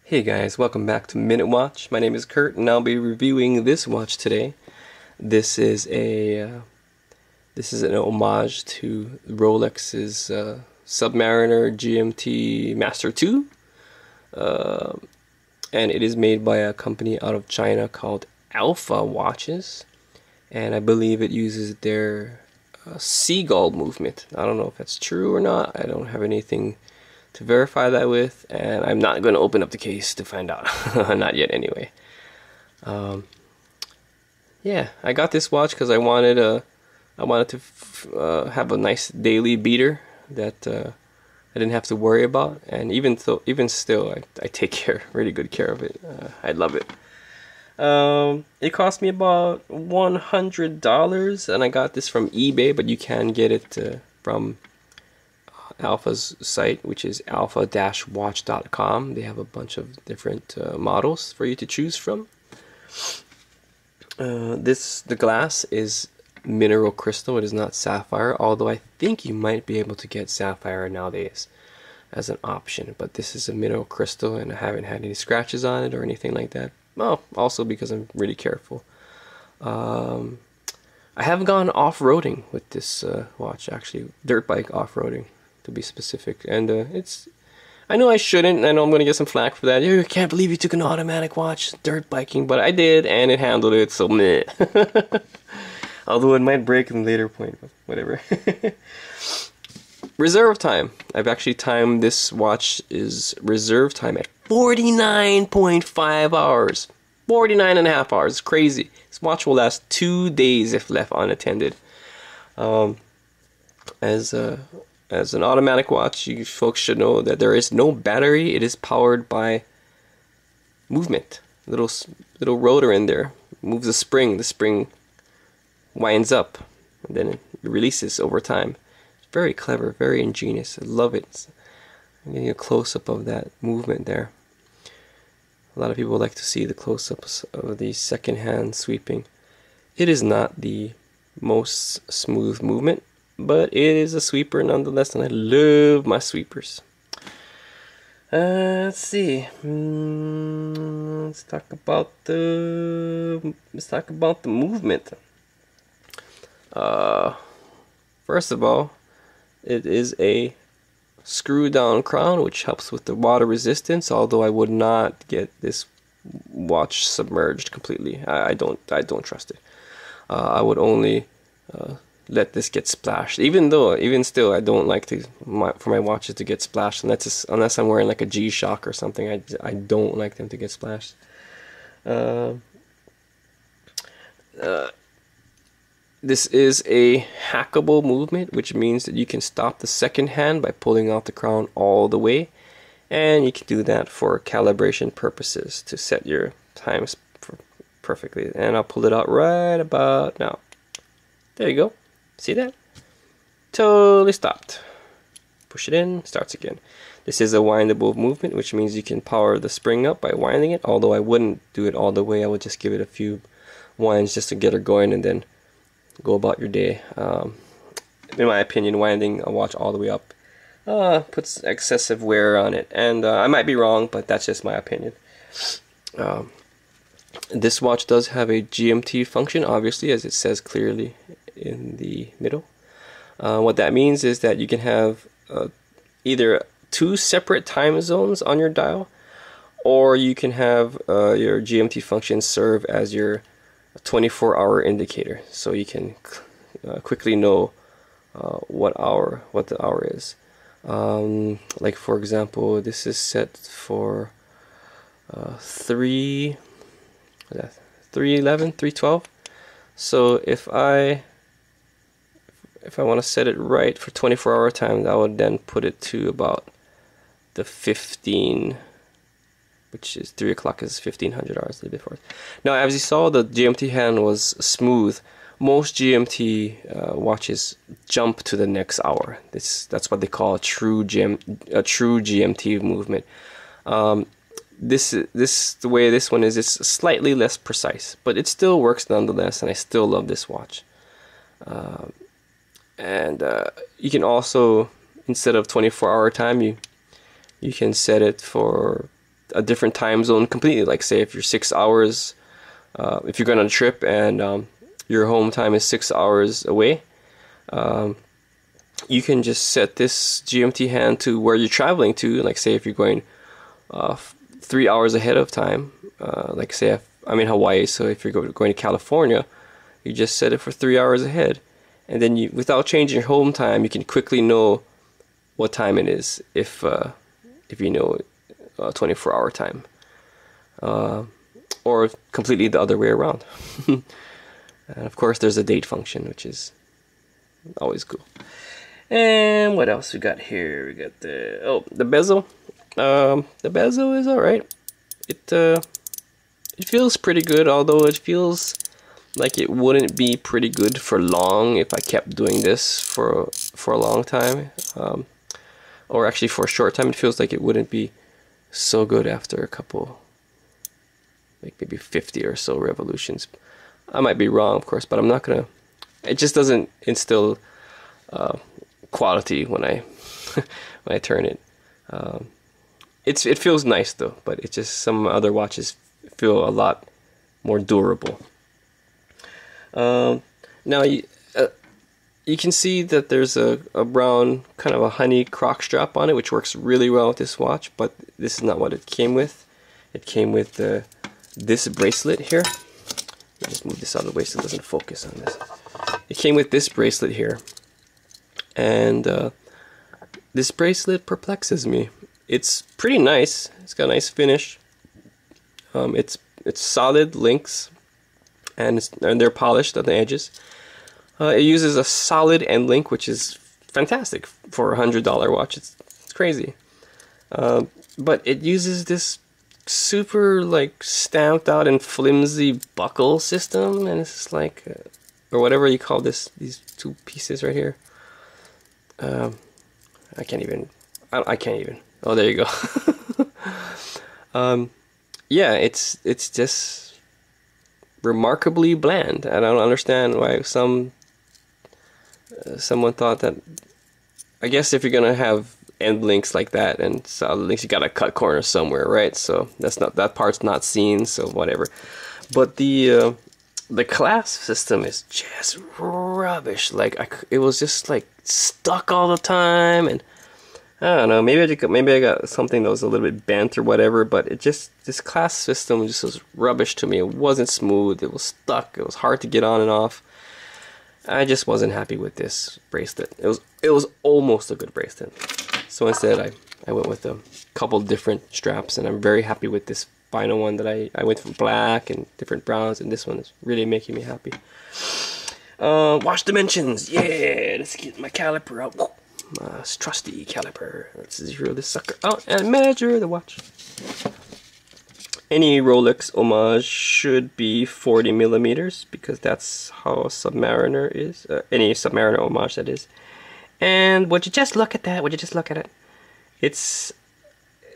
Hey guys, welcome back to Minute Watch. My name is Kurt and I'll be reviewing this watch today. This is an homage to Rolex's Submariner GMT Master 2. And it is made by a company out of China called Alpha Watches. And I believe it uses their seagull movement. I don't know if that's true or not. I don't have anything to verify that with, and I'm not going to open up the case to find out. Not yet anyway. Yeah, I got this watch because I wanted to have a nice daily beater that I didn't have to worry about, and even still I take really good care of it. I love it. It cost me about $100, and I got this from eBay, but you can get it from Alpha's site, which is alpha-watch.com. They have a bunch of different models for you to choose from. The glass is mineral crystal. It is not sapphire, although I think you might be able to get sapphire nowadays as an option, but this is a mineral crystal and I haven't had any scratches on it or anything like that. Well, also because I'm really careful. I have gone off-roading with this watch, actually, dirt bike off-roading to be specific, and I know I shouldn't, I know I'm gonna get some flack for that. I can't believe you took an automatic watch dirt biking, but I did, and it handled it, so meh. Although it might break in a later point, but whatever. Reserve time. I've actually timed this watch is reserve time at 49.5 hours. 49.5 hours. It's crazy. This watch will last 2 days if left unattended. As an automatic watch, you folks should know that there is no battery. It is powered by movement. Little rotor in there moves a spring. The spring winds up, and then it releases over time. It's very clever, very ingenious. I love it. I'm getting a close-up of that movement there. A lot of people like to see the close-ups of the second-hand sweeping. It is not the most smooth movement, but it is a sweeper nonetheless, and I love my sweepers. Let's see. Let's talk about the movement. First of all, it is a screw-down crown, which helps with the water resistance. Although I would not get this watch submerged completely. I don't trust it. I would only let this get splashed. Even still, I don't like for my watches to get splashed unless I'm wearing like a G-Shock or something. I don't like them to get splashed. This is a hackable movement, which means that you can stop the second hand by pulling out the crown all the way, and you can do that for calibration purposes to set your times perfectly. And I'll pull it out right about now. There you go. See that? Totally stopped. Push it in, starts again. This is a windable movement, which means you can power the spring up by winding it, although I wouldn't do it all the way. I would just give it a few winds just to get her going and then go about your day. In my opinion, winding a watch all the way up puts excessive wear on it, and I might be wrong, but that's just my opinion. This watch does have a GMT function, obviously, as it says clearly in the middle. What that means is that you can have either 2 separate time zones on your dial, or you can have your GMT function serve as your 24-hour indicator, so you can quickly know what the hour is. Like for example, this is set for 3:12. So if I want to set it right for 24-hour time, I would then put it to about the 15, which is 3 o'clock is 1500 hours a little bit before. Now, as you saw, the GMT hand was smooth. Most GMT watches jump to the next hour. That's what they call a true GMT movement. The way this one is, it's slightly less precise, but it still works nonetheless, and I still love this watch. You can also, instead of 24-hour time, you can set it for a different time zone completely. Like say if you're 6 hours, if you're going on a trip and your home time is 6 hours away, you can just set this GMT hand to where you're traveling to. Like say if you're going 3 hours ahead of time, like say if I'm in Hawaii, so if you're going to California, you just set it for 3 hours ahead, and then you, without changing your home time, you can quickly know what time it is if you know 24-hour time, or completely the other way around. And of course there's a date function, which is always cool. And what else we got here? We got the bezel. The bezel is alright. It feels pretty good, although it feels like it wouldn't be pretty good for long if I kept doing this for a long time, or actually for a short time. It feels like it wouldn't be so good after a couple, like maybe 50 or so revolutions. I might be wrong, of course, but I'm not gonna. It just doesn't instill quality when I when I turn it. It feels nice though, but it just, some other watches feel a lot more durable. Now you can see that there's a brown kind of a honey croc strap on it, which works really well with this watch, but this is not what it came with. It came with this bracelet here. Let me just move this out of the way so it doesn't focus on this. It came with this bracelet here, and this bracelet perplexes me. It's pretty nice. It's got a nice finish. It's solid links, and they're polished on the edges. It uses a solid end link, which is fantastic for a $100 watch. It's crazy. But it uses this super like stamped out and flimsy buckle system, and it's just like, or whatever you call this, these two pieces right here. I can't even. Oh, there you go. Yeah, it's just remarkably bland. I don't understand why someone thought that. I guess if you're gonna have end links like that and solid links, you gotta cut corners somewhere, right? So that part's not seen, so whatever. But the clasp system is just rubbish. Like it was just like stuck all the time, and I don't know. Maybe I got something that was a little bit bent or whatever. But this clasp system just was rubbish to me. It wasn't smooth. It was stuck. It was hard to get on and off. I just wasn't happy with this bracelet. It was almost a good bracelet. So instead, I went with a couple different straps, and I'm very happy with this final one that I went for black and different browns, and this one is really making me happy. Watch dimensions. Yeah, let's get my caliper out. My trusty caliper. Let's zero this sucker out and measure the watch. Any Rolex homage should be 40 millimeters because that's how Submariner is. Any Submariner homage, that is. And would you just look at that? Would you just look at it? It's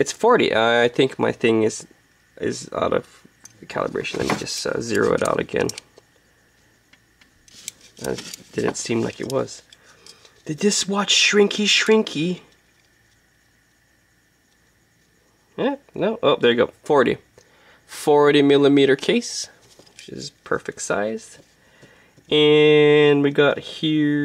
40. I think my thing is out of calibration. Let me just zero it out again. It didn't seem like it was. Did this watch shrinky? Yeah, no. Oh, there you go. 40 millimeter case, which is perfect sized. And we got here.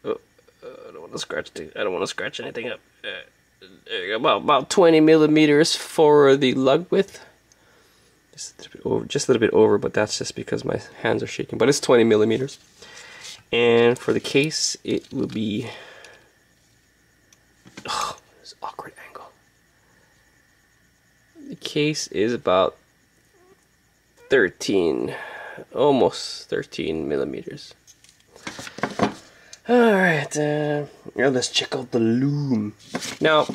Oh, I don't want to scratch. I don't want to scratch anything up. There you go. About 20 millimeters for the lug width. Just a little bit over, but that's just because my hands are shaking. But it's 20 millimeters. And for the case, it will be. Oh, this awkward angle. The case is about 13, almost 13 millimeters. All right, now let's check out the Lume. Now,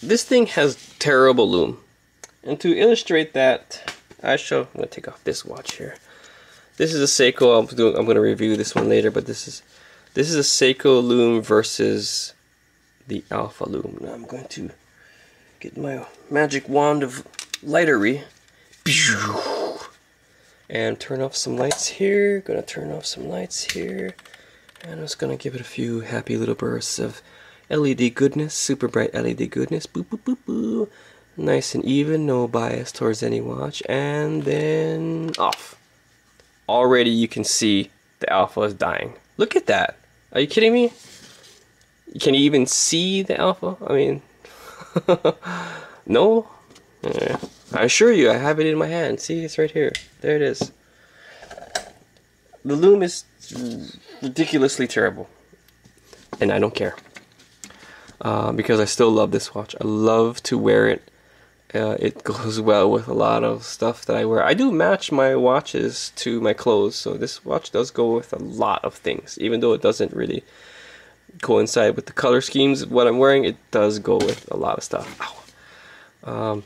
this thing has terrible Lume. And to illustrate that, I'm gonna take off this watch here. This is a Seiko. I'm gonna review this one later, but this is a Seiko Lume versus the Alpha Lume. Now I'm going to get my magic wand of lightery and turn off some lights here. Gonna turn off some lights here, and I'm just gonna give it a few happy little bursts of LED goodness, super bright LED goodness. Boop, boop, boop, boop. Nice and even, no bias towards any watch. And then off. Already you can see the Alpha is dying. Look at that. Are you kidding me? Can you even see the Alpha? I mean, no? I assure you, I have it in my hand. See, it's right here. There it is. The Loom is ridiculously terrible. And I don't care. Because I still love this watch. I love to wear it. It goes well with a lot of stuff that I wear. I do match my watches to my clothes, so this watch does go with a lot of things. Even though it doesn't really coincide with the color schemes of what I'm wearing, it does go with a lot of stuff. Ow.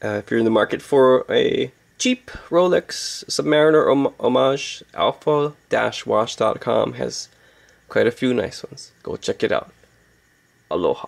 If you're in the market for a cheap Rolex Submariner homage, alpha-watch.com has quite a few nice ones. Go check it out. Aloha.